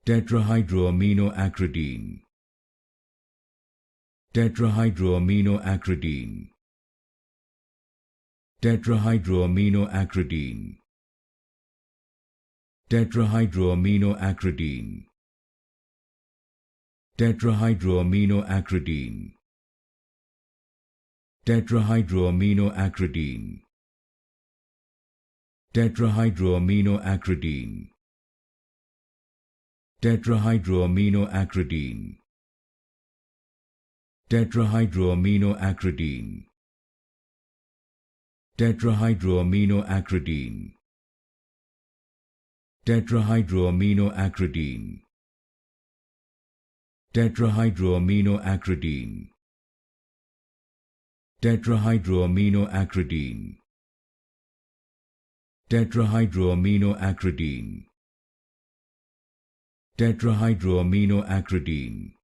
Tetrahydroaminoacridine. Tetrahydroaminoacridine. Tetrahydroaminoacridine. Tetrahydroaminoacridine. Tetrahydroaminoacridine. Tetrahydroaminoacridine. Tetrahydroaminoacridine. Tetrahydroaminoacridine. Tetrahydroaminoacridine. Tetrahydroaminoacridine. Tetrahydroaminoacridine. Tetrahydroaminoacridine. Tetrahydroaminoacridine. Tetrahydroaminoacridine. Tetrahydroaminoacridine.